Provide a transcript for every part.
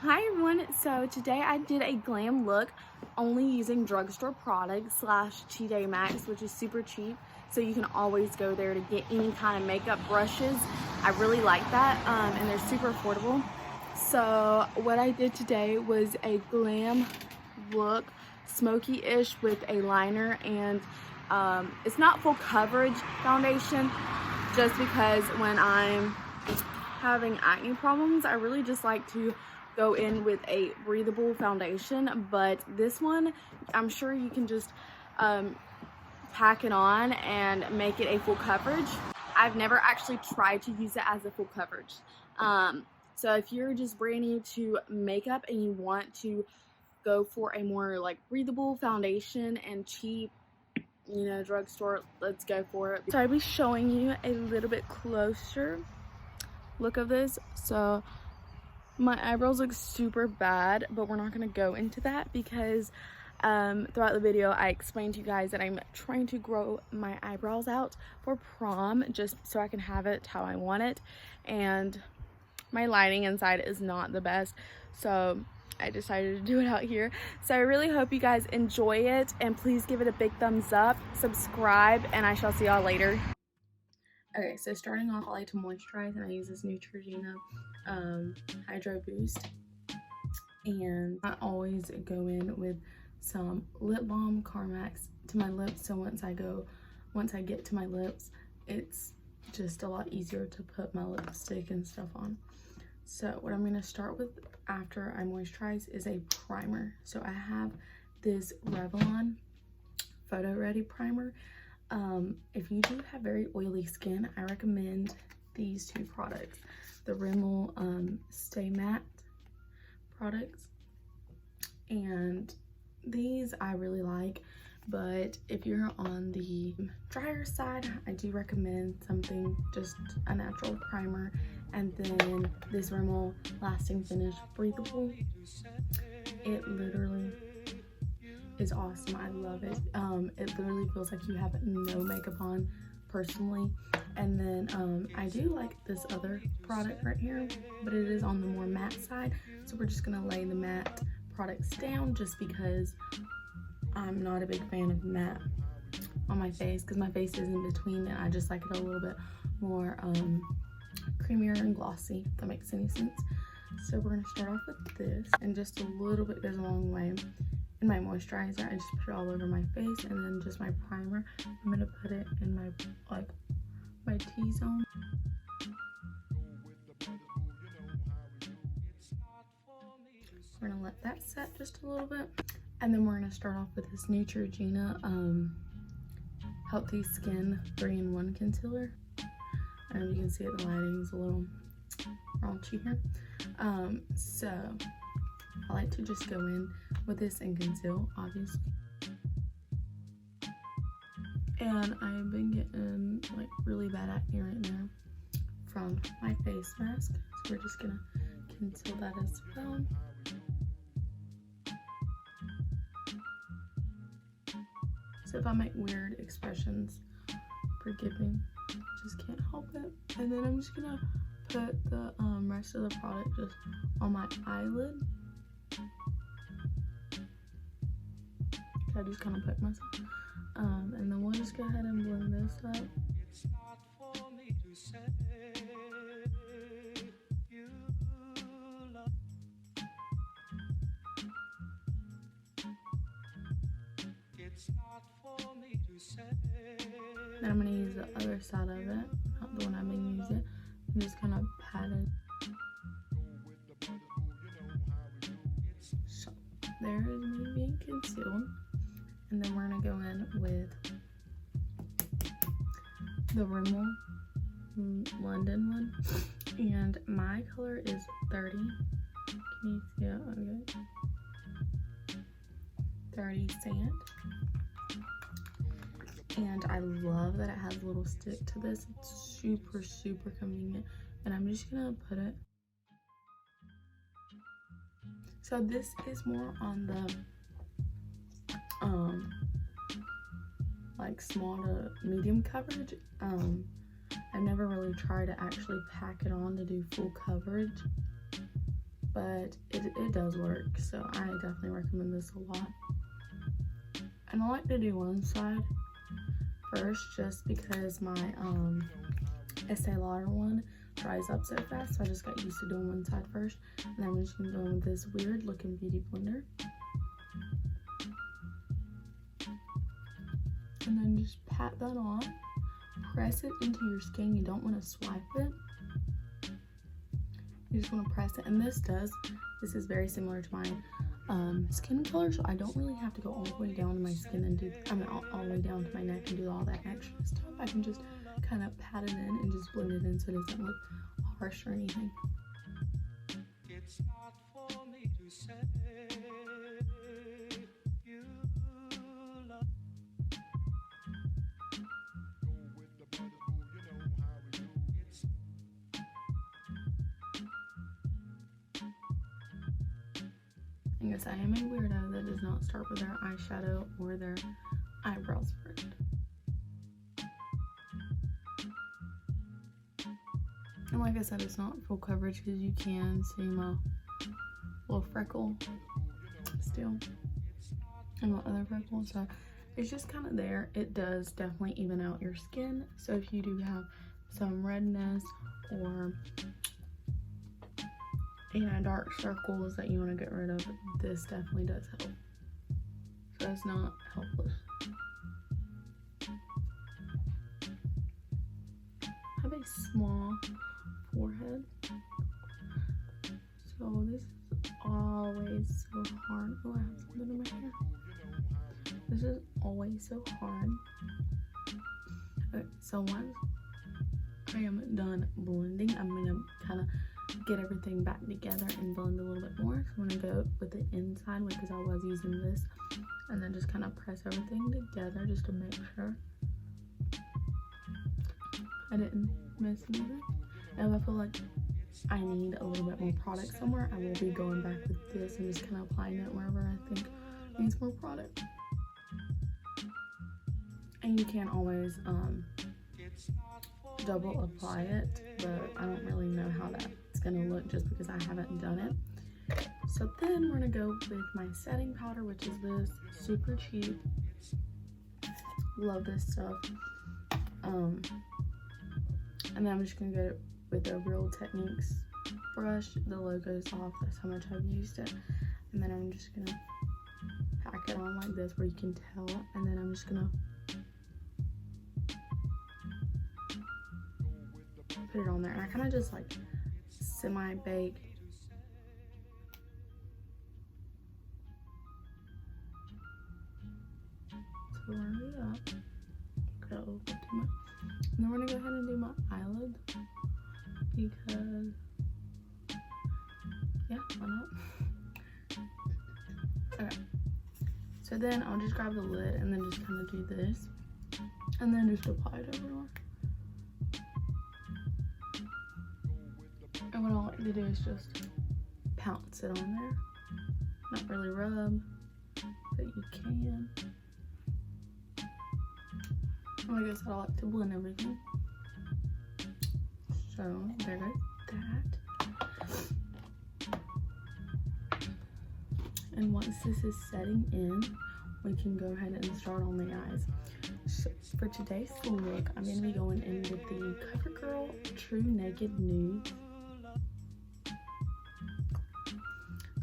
Hi everyone, so today I did a glam look only using drugstore products / TJ Maxx, which is super cheap, so you can always go there to get any kind of makeup brushes. I really like that, and they're super affordable. So what I did today was a glam look, smoky-ish with a liner, and it's not full coverage foundation, just because when I'm having acne problems, I really just like to go in with a breathable foundation. But this one, I'm sure you can just pack it on and make it a full coverage. I've never actually tried to use it as a full coverage. So if you're just brand new to makeup and you want to go for a more like breathable foundation and cheap, you know, drugstore, let's go for it. So I'll be showing you a little bit closer look of this. So my eyebrows look super bad, but we're not going to go into that because throughout the video I explained to you guys that I'm trying to grow my eyebrows out for prom, just so I can have it how I want it, and my lighting inside is not the best, so I decided to do it out here. So I really hope you guys enjoy it, and please give it a big thumbs up, subscribe, and I shall see y'all later. Okay, so starting off, I like to moisturize, and I use this Neutrogena Hydro Boost. And I always go in with some lip balm Carmax to my lips, so once I get to my lips, it's just a lot easier to put my lipstick and stuff on. So what I'm going to start with after I moisturize is a primer. So I have this Revlon Photo Ready primer. If you do have very oily skin, I recommend these two products, the Rimmel Stay Matte products, and these I really like. But if you're on the drier side, I do recommend something, just a natural primer, and then this Rimmel Lasting Finish Breathable. It literally is awesome. I love it. It literally feels like you have no makeup on, personally. And then I do like this other product right here, but it is on the more matte side, so we're just gonna lay the matte products down, just because I'm not a big fan of matte on my face, because my face is in between and I just like it a little bit more creamier and glossy, if that makes any sense. So we're gonna start off with this, and just a little bit goes a long way. In my moisturizer, I just put it all over my face, and then just my primer, I'm gonna put it in my my T-zone. We're gonna let that set just a little bit, and then we're gonna start off with this Neutrogena Healthy Skin 3-in-1 concealer. And you can see it, the lighting's a little raunchy here. So I like to just go in with this and conceal, obviously. And I've been getting like really bad acne right now from my face mask, so we're just gonna conceal that as well. So if I make weird expressions, forgive me, just can't help it. And then I'm just gonna put the rest of the product just on my eyelid. I just kind of put myself, and then we'll just go ahead and blend this up. It's not for me to say you love. It's not for me to say. Then I'm gonna use the other side of it, not the one I've been using, and just kind of pat it. So there is me being concealed. And then we're gonna go in with the Rimmel London one, and my color is 30. Can you see it? Okay. 30 Sand. And I love that it has a little stick to this. It's super, super convenient. And I'm just gonna put it. So this is more on the like small to medium coverage. I've never really tried to actually pack it on to do full coverage, but it does work, so I definitely recommend this a lot. And I like to do one side first just because my Estee Lauder one dries up so fast, so I just got used to doing one side first. And then I'm just gonna go in with this weird looking beauty blender. And then just pat that on, press it into your skin. You don't want to swipe it. You just want to press it. And this is very similar to my skin color, so I don't really have to go all the way down to my skin and do, all the way down to my neck and do all that extra stuff. I can just kind of pat it in and just blend it in so it doesn't look harsh or anything. It's not for me to say you love. I guess I am a weirdo that does not start with their eyeshadow or their eyebrows first. And like I said, it's not full coverage because you can see my little freckle still and my other freckle, so it's just kind of there. It does definitely even out your skin, so if you do have some redness or dark circles that you want to get rid of, this definitely does help. So it's not helpless. I have a small forehead, so this is always so hard. Oh, I have something in my hair. This is always so hard. Okay, so once I am done blending, I'm gonna kind of get everything back together and blend a little bit more. So I'm gonna go with the inside because I was using this, and then just kind of press everything together just to make sure I didn't miss anything. And if I feel like I need a little bit more product somewhere, I will be going back with this and just kind of applying it wherever I think needs more product. And you can always double apply it, but I don't really know how that's gonna look just because I haven't done it. So then we're gonna go with my setting powder, which is this super cheap. Love this stuff. And then I'm just gonna go with the Real Techniques brush. The logo's off, that's how much I've used it. And then I'm just gonna pack it on like this where you can tell, and then I'm just gonna put it on there. And I kind of just like semi-bake. So we're gonna do that. Got a little bit too much. And then we're gonna go ahead and do my eyelid because, yeah, why not? Okay. So then I'll just grab the lid and then just kind of do this, and then just apply it everywhere. And what I like to do is just pounce it on there. Not really rub, but you can. And like I said, I like to blend everything. So there goes that. And once this is setting in, we can go ahead and start on the eyes. So for today's look, I'm going to be going in with the CoverGirl True Naked Nude.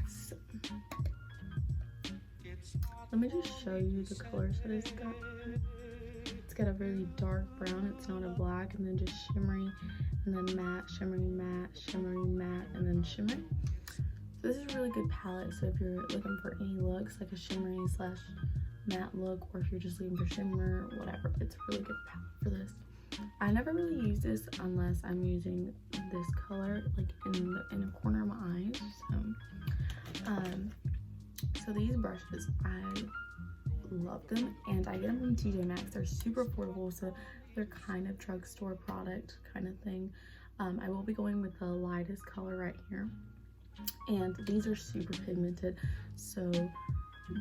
So, let me just show you the colors that it's got. It's got a really dark brown, it's not a black, and then just shimmery, and then matte, shimmery, matte, and then shimmery. So this is a really good palette, so if you're looking for any looks, like a shimmery / matte look, or if you're just looking for shimmer, whatever, it's a really good palette for this. I never really use this unless I'm using this color like in the corner of my eyes. So these brushes, I love them, and I get them from TJ Maxx. They're super affordable, so they're kind of drugstore product kind of thing. I will be going with the lightest color right here, and these are super pigmented, so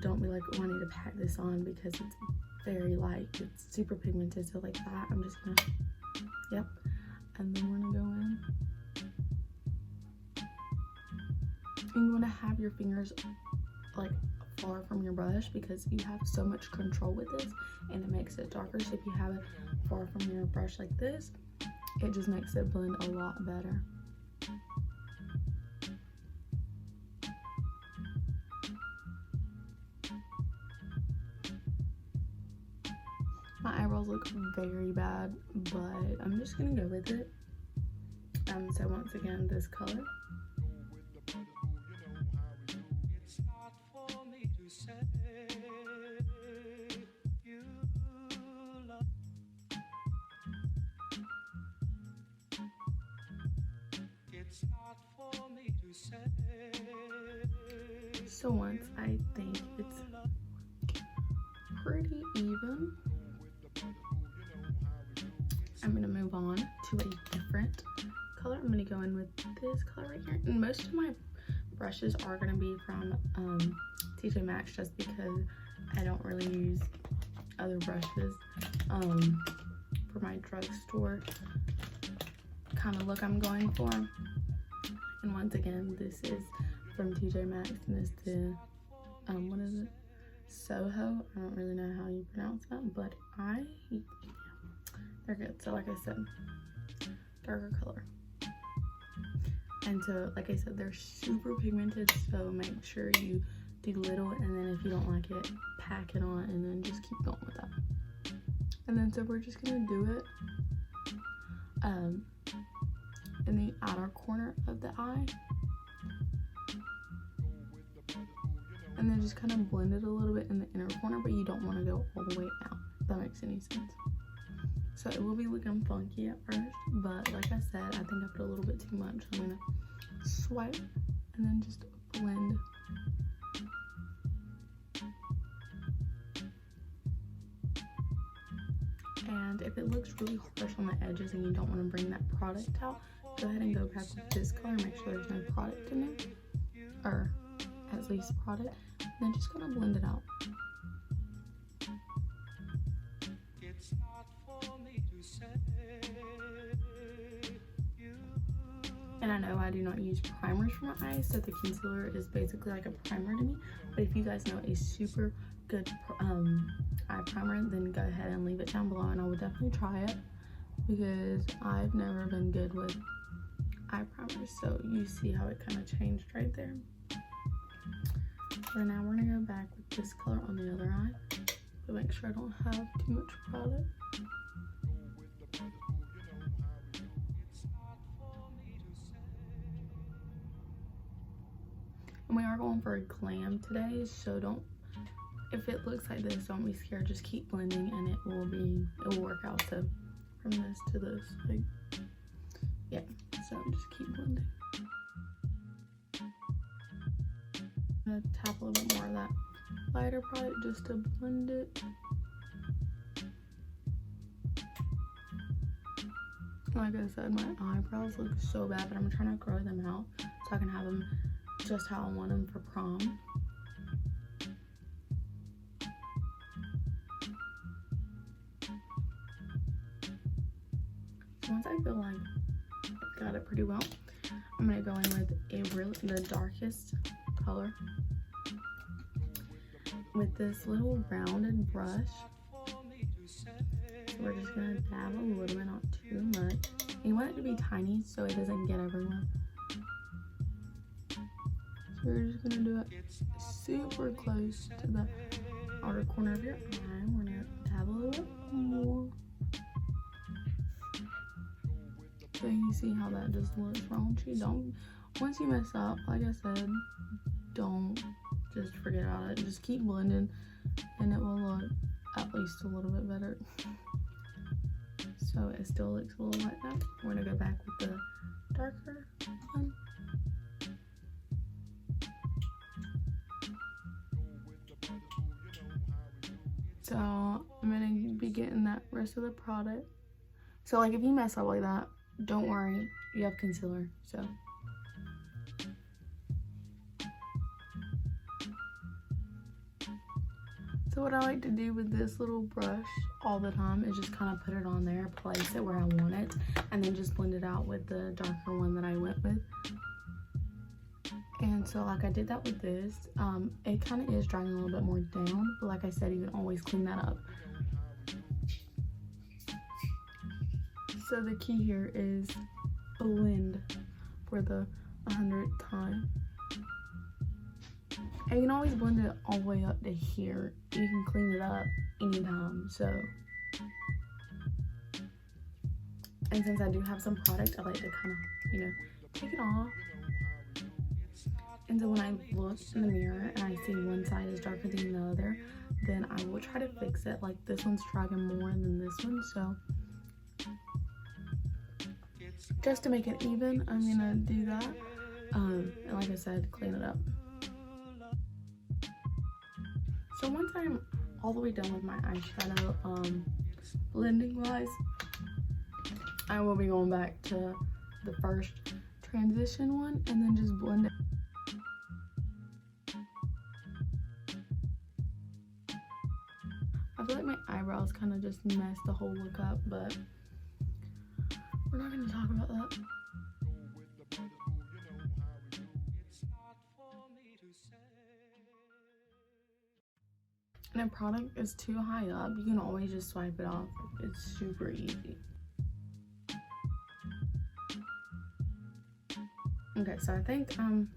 don't be like, oh, I need to pack this on because it's very light. It's super pigmented, so like that, I'm just gonna, yep, and then we're gonna go in And you want to have your fingers like far from your brush because you have so much control with this and it makes it darker. So if you have it far from your brush like this, it just makes it blend a lot better. My eyebrows look very bad, but I'm just gonna go with it. So once again, this color. So once I think it's pretty even, I'm gonna move on to a different color. I'm gonna go in with this color right here. And most of my brushes are gonna be from TJ Maxx just because I don't really use other brushes for my drugstore kind of look I'm going for. And once again, this is from TJ Maxx, and it's the what is it, Soho. I don't really know how you pronounce that, but they're good. So like I said, darker color. And so like I said, they're super pigmented, so make sure you do little, and then if you don't like it, pack it on, and then just keep going with that. And then so we're just gonna do it in the outer corner of the eye, and then just kind of blend it a little bit in the inner corner, but you don't want to go all the way out, if that makes any sense. So it will be looking funky at first, but like I said, I think I put a little bit too much. I'm gonna swipe and then just blend. And if it looks really harsh on the edges and you don't want to bring that product out, go ahead and go back with this color, make sure there's no product in it, or at least product, and then just gonna blend it out. And I know I do not use primers for my eyes, so the concealer is basically like a primer to me, but if you guys know a super good eye primer, then go ahead and leave it down below, and I would definitely try it because I've never been good with eye primers. So you see how it kind of changed right there. So now we're gonna go back with this color on the other eye, but make sure I don't have too much product. And we are going for a glam today, so don't, if it looks like this, don't be scared, just keep blending and it will work out. So from this to this, like, yeah, so just keep blending. I'm gonna tap a little bit more of that lighter product just to blend it. Like I said, my eyebrows look so bad, but I'm trying to grow them out so I can have them just how I want them for prom. So once I feel like I've got it pretty well, I'm gonna go in with the darkest color with this little rounded brush. So we're just gonna dab a little bit, not too much. And you want it to be tiny so it doesn't get everywhere. So we're just gonna do it super close to the outer corner of your eye. We're gonna dab a little bit more. So you see how that just looks raunchy. Once you mess up, like I said, don't just forget about it. Just keep blending and it will look at least a little bit better. So it still looks a little like that. We're gonna go back with the darker one. So I'm gonna be getting that rest of the product. So like if you mess up like that, don't worry, you have concealer, so. So what I like to do with this little brush all the time is just kind of put it on there, place it where I want it, and then just blend it out with the darker one that I went with. And so like I did that with this. It kind of is drying a little bit more down, but like I said, you can always clean that up. So the key here is blend for the 100th time. And you can always blend it all the way up to here. You can clean it up anytime, so. And since I do have some product, I like to kind of, you know, take it off. And so when I look in the mirror and I see one side is darker than the other, then I will try to fix it. Like this one's dragging more than this one, so. Just to make it even, I'm gonna do that. And like I said, clean it up. So once I'm all the way done with my eyeshadow, blending wise, I will be going back to the first transition one and then just blend it. I feel like my eyebrows kind of just messed the whole look up, but we're not going to talk about that. And if product is too high up, you can always just swipe it off. It's super easy. Okay, so I think I'm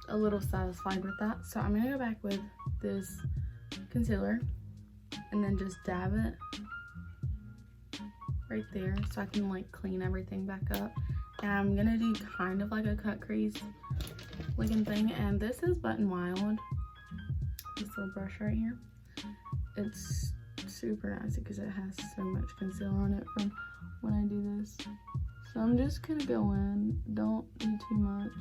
a little satisfied with that. So I'm gonna go back with this concealer and then just dab it right there so I can like clean everything back up. And I'm gonna do kind of like a cut crease looking thing. And this is Wet n Wild. This little brush right here. It's super nice because it has so much concealer on it from when I do this. So I'm just gonna go in, don't do too much,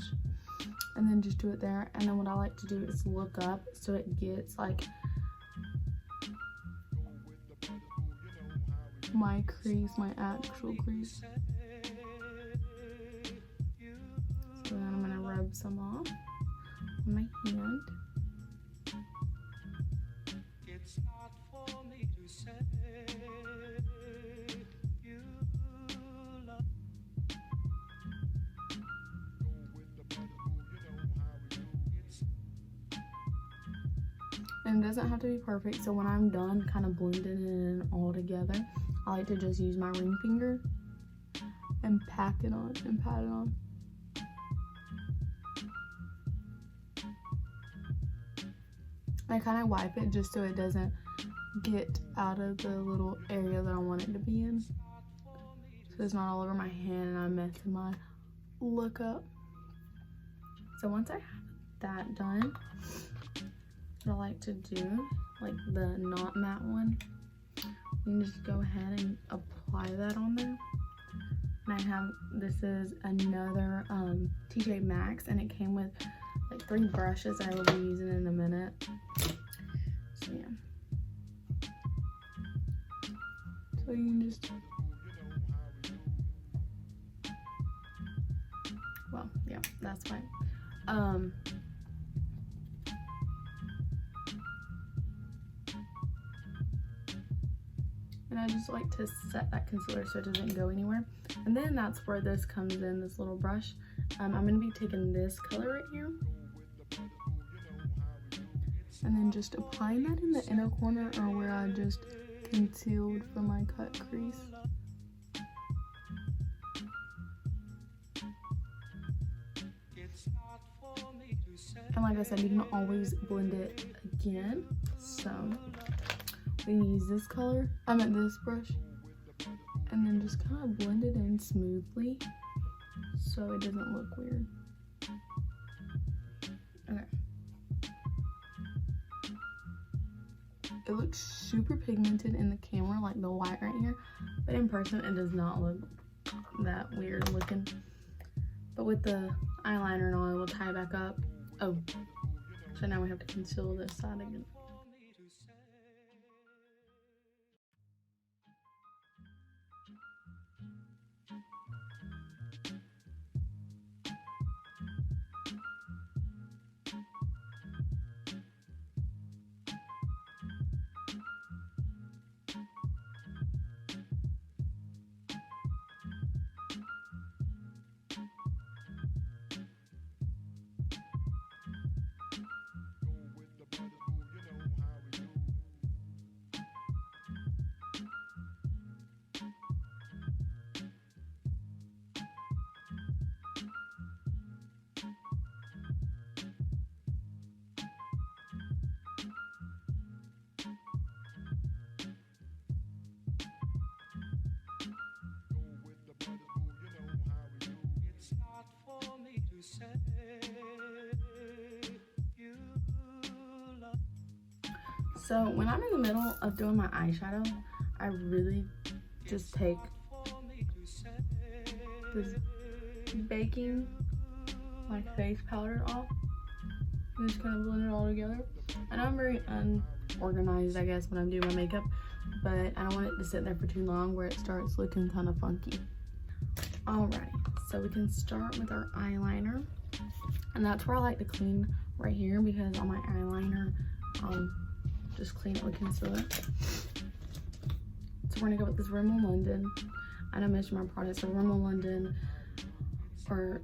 and then just do it there. And then what I like to do is look up so it gets like my crease, my actual crease. So then I'm gonna rub some off on my hand. And it doesn't have to be perfect, so when I'm done kind of blending it in all together, I like to just use my ring finger and pack it on and pat it on. I kind of wipe it just so it doesn't get out of the little area that I want it to be in, so it's not all over my hand and I'm messing my look up. So once I have that done, what I like to do, like the not matte one, you can just go ahead and apply that on there. And I have, this is another TJ Maxx, and it came with like 3 brushes I will be using in a minute. So yeah. So you can just, well, yeah, that's fine. And I just like to set that concealer so it doesn't go anywhere. And then that's where this comes in, this little brush. I'm going to be taking this color right here. And then just applying that in the inner corner or where I just concealed for my cut crease. And like I said, you can always blend it again. So we use this color, this brush, and then just kind of blend it in smoothly so it doesn't look weird. Okay. It looks super pigmented in the camera, like the white right here, but in person it does not look that weird looking. But with the eyeliner and all, it will tie back up. Oh, so now we have to conceal this side again. So when I'm in the middle of doing my eyeshadow, I really just take this baking like face powder off and just kind of blend it all together. I know I'm very unorganized, I guess, when I'm doing my makeup, but I don't want it to sit there for too long where it starts looking kind of funky. Alrighty, so we can start with our eyeliner, and that's where I like to clean right here, because on my eyeliner, just clean it with concealer. So we're gonna go with this Rimmel London. I don't mention my products, so Rimmel London or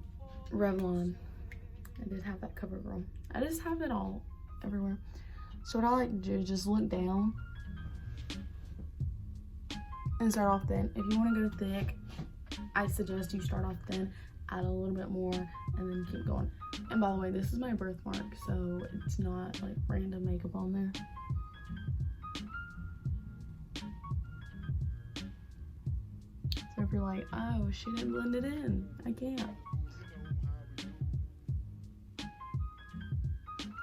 Revlon. I did have that CoverGirl. I just have it all everywhere. So what I like to do is just look down and start off thin. If you want to go thick, I suggest you start off thin, add a little bit more, and then keep going. And by the way, this is my birthmark, so it's not like random makeup on there. So if you're like, oh, she didn't blend it in, I can't.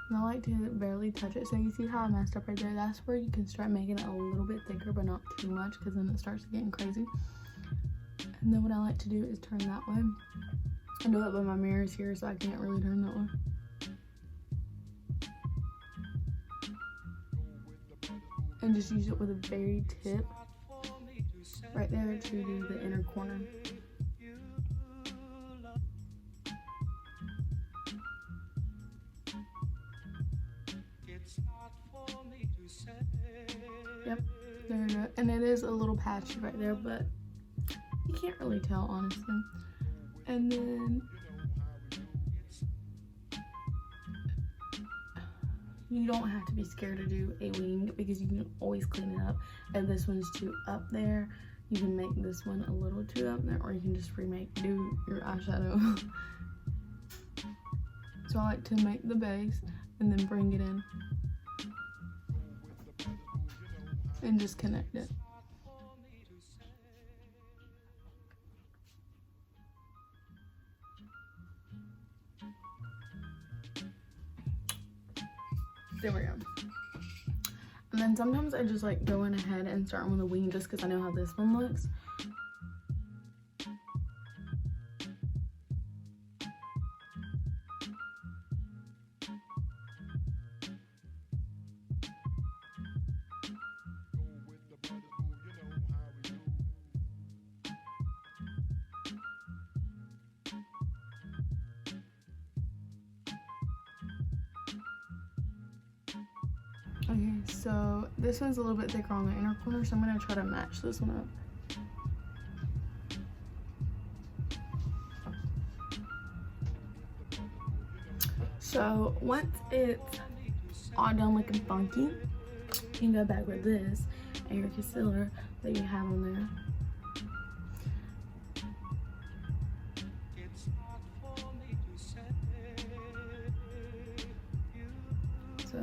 And I like to barely touch it. So you see how I messed up right there? That's where you can start making it a little bit thicker, but not too much, because then it starts getting crazy. And then what I like to do is turn that way. I do it, but my mirror's here, so I can't really turn that way. And just use it with a very tip right there to do the inner corner. Yep, there we go. And it is a little patchy right there, but you can't really tell, honestly. And then you don't have to be scared to do a wing, because you can always clean it up. If this one's too up there, you can make this one a little too up there, or you can just do your eyeshadow. So I like to make the base and then bring it in and just connect it. There we go. And then sometimes I just like going ahead and starting with a wing, just because I know how this one looks. Okay, so this one's a little bit thicker on the inner corner, so I'm gonna try to match this one up. So once it's all done looking funky, you can go back with this and your concealer that you have on there. So,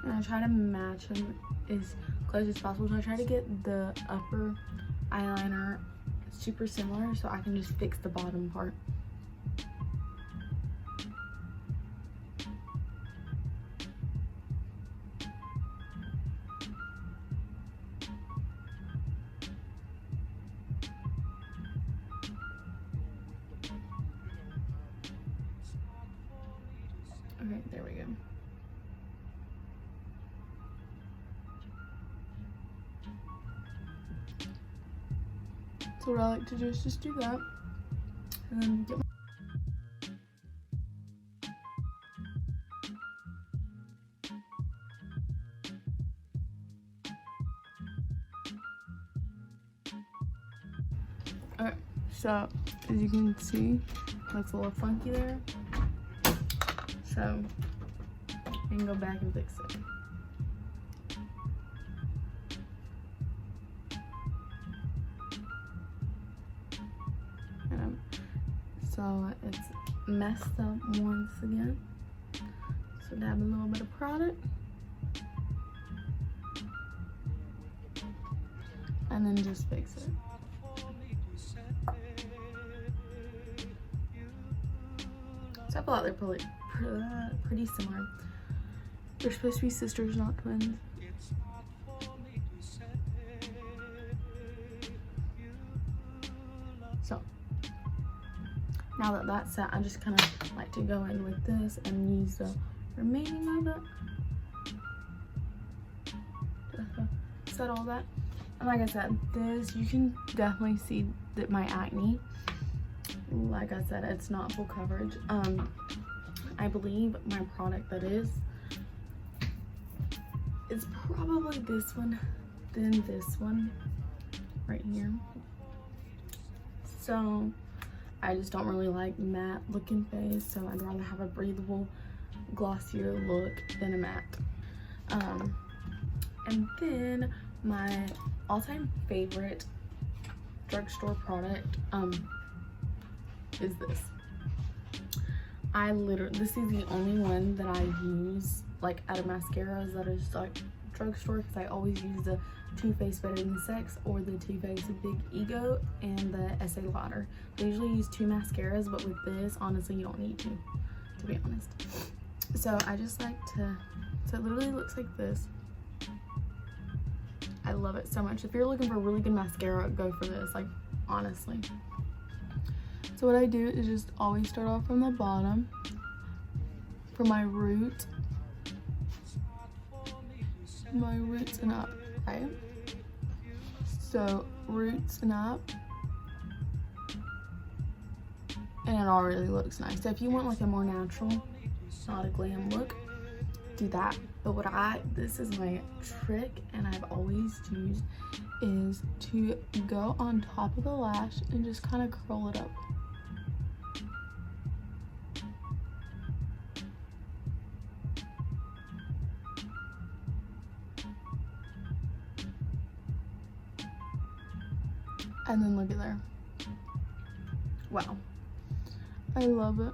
and I try to match them as close as possible. So I try to get the upper eyeliner super similar, so I can just fix the bottom part. Okay, there we go. So what I like to do is just do that, and then get my okay, so as you can see, looks a little funky there. So you can go back and fix it. And I'm so it's messed up once again. So dab a little bit of product. And then just fix it. So I feel like they're pretty similar. They're supposed to be sisters, not twins. So now that that's set, I just kind of like to go in with this and use the remaining of it to set all that. And like I said, this, you can definitely see that my acne, like I said, it's not full coverage. I believe my product that is probably this one, then this one right here. So I just don't really like matte looking face, so I'd rather have a breathable, glossier look than a matte. And then my all-time favorite drugstore product is this. This is the only one that I use like out of mascaras that is like drugstore, because I always use the Too Faced Better Than Sex or the Too Faced Big Ego and the Essay Lauder. I usually use 2 mascaras, but with this, honestly, you don't need to be honest. So I just like to, so it literally looks like this. I love it so much. If you're looking for a really good mascara, go for this, like, honestly. So what I do is just always start off from the bottom for my roots and up, right? So roots and up, and it already looks nice. So if you want like a more natural, not a glam look, do that. But this is my trick, and I've always used, is to go on top of the lash and just kind of curl it up. And then look at there. Wow. I love it.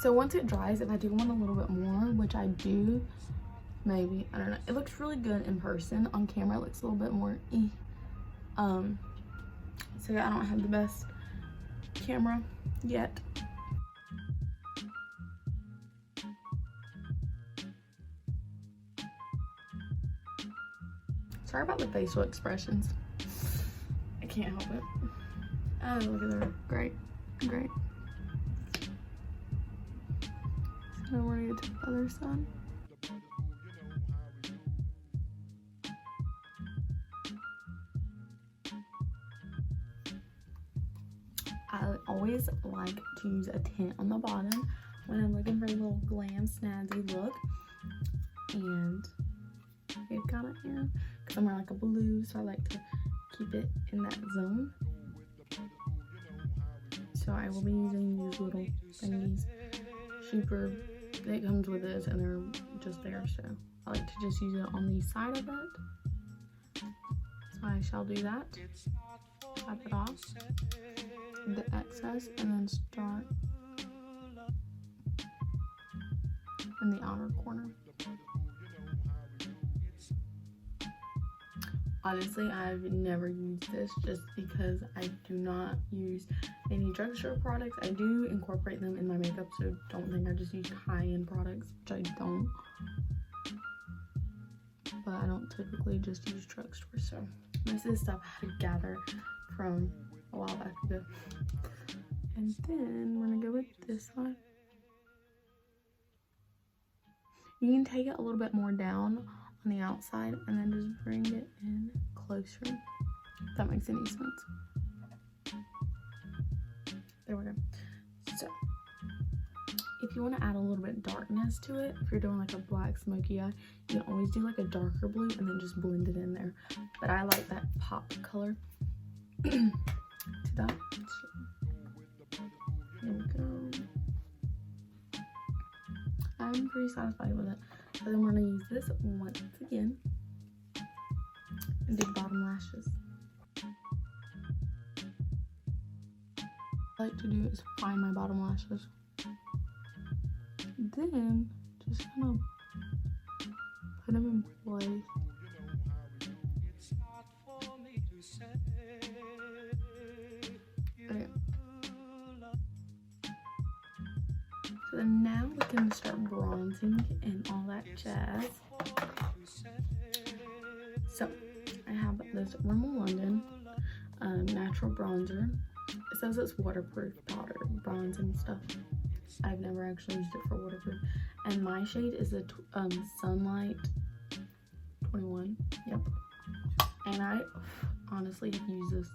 So once it dries, if I do want a little bit more, which I do, maybe, I don't know. It looks really good in person. On camera, it looks a little bit more so yeah, I don't have the best camera yet. Sorry about the facial expressions. I can't help it. Oh, look at her. Great. Great. So now we're gonna get to the other side. I always like to use a tint on the bottom when I'm looking for a little glam snazzy look. And we've got it here because I'm wearing like a blue, so I like to keep it in that zone. So I will be using these little thingies. Super, it comes with this and they're just there, so I like to just use it on the side of it. So I shall do that. Tap it off, the excess, and then start in the outer corner. Honestly, I've never used this just because I do not use any drugstore products. I do incorporate them in my makeup, so don't think I just use high-end products, which I don't. But I don't typically just use drugstore, so most of this stuff I had to gather from a while back ago. And then we're gonna go with this one. You can take it a little bit more down on the outside and then just bring it in closer, if that makes any sense. There we go. So if you want to add a little bit of darkness to it, if you're doing like a black smoky eye, you can always do like a darker blue and then just blend it in there. But I like that pop color to that. Here we go. I'm pretty satisfied with it. So then we're gonna use this once again and do bottom lashes. I like to do is find my bottom lashes. Then just kind of put them in place. Okay. So then now we can start bronzing and all that jazz. So I have this Rimmel London natural bronzer. It says it's waterproof powder, bronzing stuff. I've never actually used it for waterproof. And my shade is a Sunlight 21. Yep. And I honestly have used this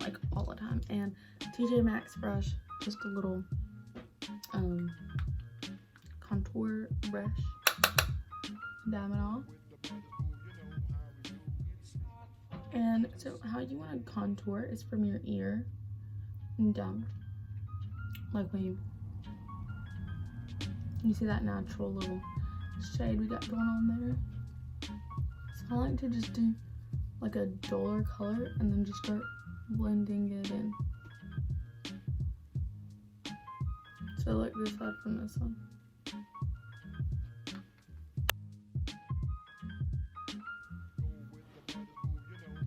like all the time. And TJ Maxx brush, just a little contour brush. Dab it off. And so how you want to contour is from your ear and down. Like when you see that natural little shade we got going on there. So I like to just do like a duller color and then just start blending it in. So like this side from this one.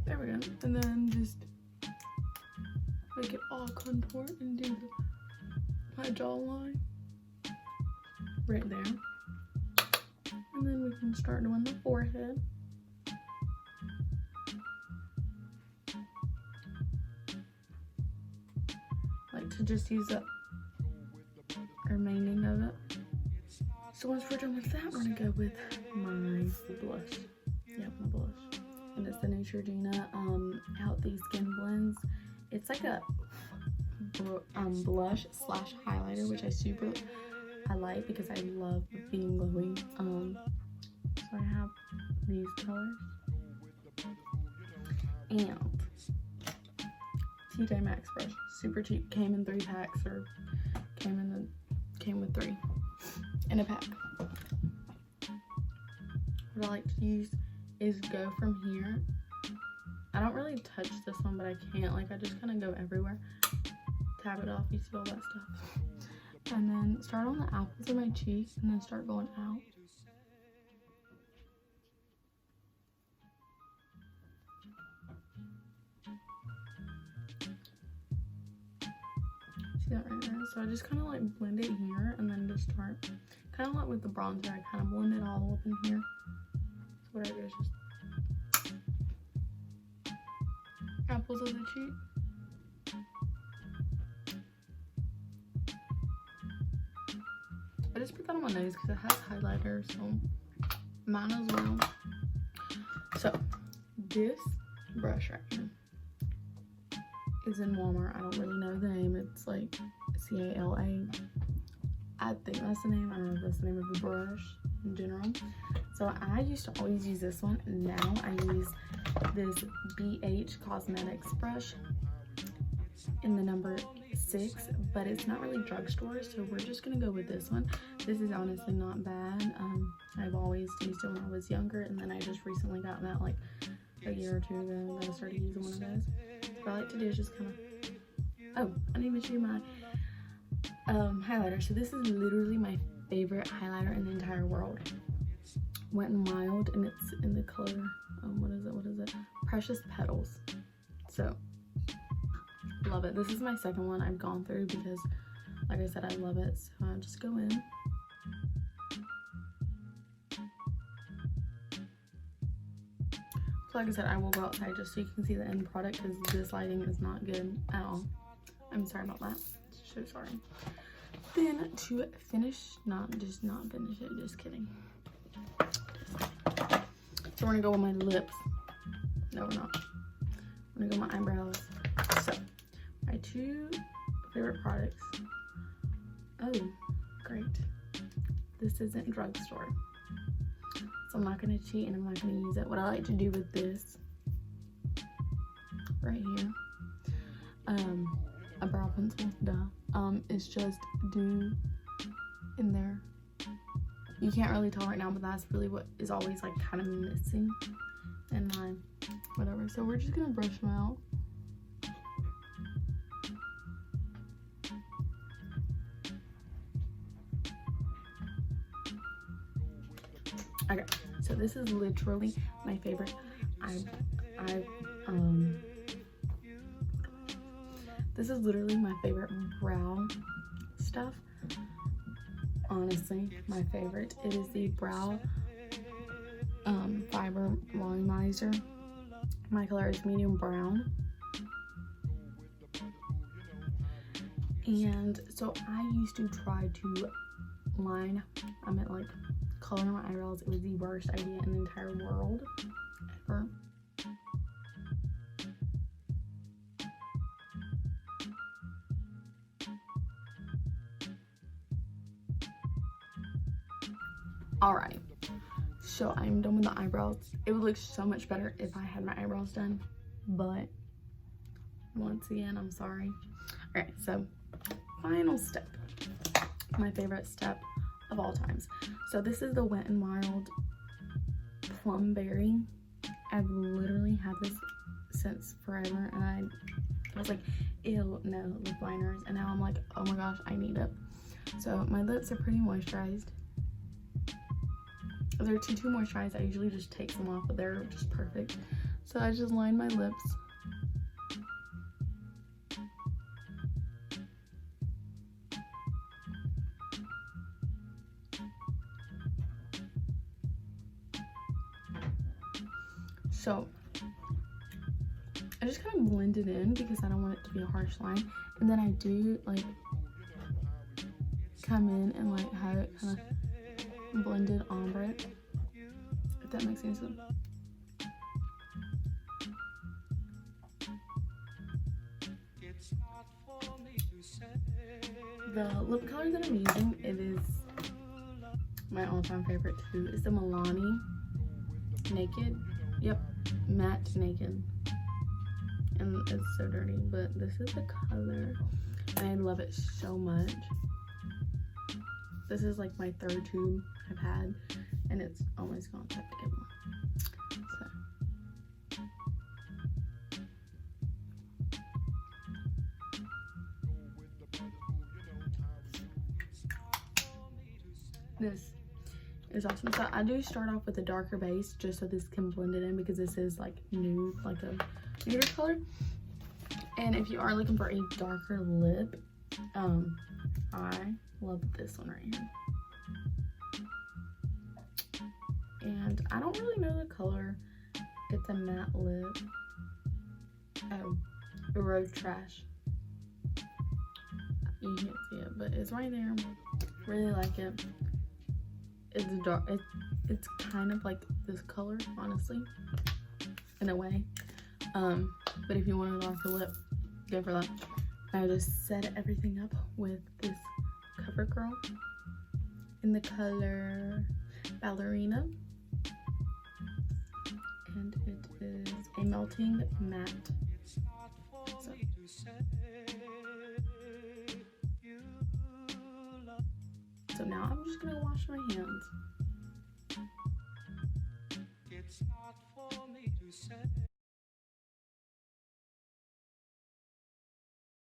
There we go. And then just make it all contour and do my jawline right there. And then we can start doing the forehead. Like to just use up the remaining of it. So once we're done with that, we're gonna go with my blush. Yep, my blush. And it's the Neutrogena Healthy Skin Blends. It's like a blush slash highlighter, which I like because I love being glowing. So I have these colors. And TJ Maxx brush, super cheap. Came in 3 packs, or came with 3 in a pack. What I like to use is go from here. I don't really touch this one, but I can't. Like I just kind of go everywhere. Tap it off. You see all that stuff. And then start on the apples of my cheeks and then start going out. See that right there? So I just kind of like blend it here and then just start, kind of like with the bronzer, I kind of blend it all up in here. So what I do is just apples of the cheek. I just put that on my nose because it has highlighter, so mine as well. So this brush right here is in Walmart. I don't really know the name. It's like CALA. I think that's the name. I don't know if that's the name of the brush in general. So I used to always use this one, and now I use this BH Cosmetics brush in the number 6, but it's not really drugstore, so we're just gonna go with this one. This is honestly not bad. I've always used it when I was younger, and then I just recently got that like a year or 2 ago that I started using one of those. What I like to do is just kind of, oh, I didn't even show you my highlighter. So this is literally my favorite highlighter in the entire world. Wet n Wild, and it's in the color, what is it? Precious Petals. So love it. This is my second one I've gone through because, like I said, I love it. So I just go in. So like I said, I will go outside just so you can see the end product because this lighting is not good at all. I'm sorry about that. So sorry. Then to finish, not finish it, just kidding. So we're gonna go with my lips. No, we're not. I'm gonna go with my eyebrows. So my 2 favorite products. Oh, great. This isn't drugstore, so I'm not gonna cheat and I'm not gonna use it. What I like to do with this right here, a brow pencil, is just do in there. You can't really tell right now, but that's really what is always like kind of missing in my whatever. So we're just gonna brush them out. Okay, so this is literally my favorite. This is literally my favorite brow stuff. Honestly, my favorite. It is the brow fiber volumizer. My color is medium brown. And so I used to try to color my eyebrows. It was the worst idea in the entire world ever. Alright, so I'm done with the eyebrows. It would look so much better if I had my eyebrows done, but once again, I'm sorry. Alright, so final step, my favorite step of all times. So this is the Wet n Wild Plum Berry. I've literally had this since forever, and I was like, ew, no lip liners, and now I'm like, oh my gosh, I need it. So my lips are pretty moisturized. If they're too moisturized, I usually just take them off, but they're just perfect. So I just line my lips. So I just kind of blend it in because I don't want it to be a harsh line. And then I do like come in and like have it kind of blended ombre, if that makes any sense. The lip color that I'm using, it is my all-time favorite too. It's the Milani Naked. Yep, matte Naked. And it's so dirty, but this is the color and I love it so much. This is like my third tube I've had, and it's almost gone, so I have to get more. This is awesome. So I do start off with a darker base just so this can blend it in, because this is like nude, like a nude color. And if you are looking for a darker lip, I love this one right here. And I don't really know the color. It's a matte lip. Oh, Rose Trash. You can't see it, but it's right there. Really like it. It's dark. It's kind of like this color, honestly, in a way. But if you want a darker lip, go for that. I just set everything up with this CoverGirl in the color Ballerina, and it is a melting matte. So now I'm just gonna wash my hands. It's not for me to say.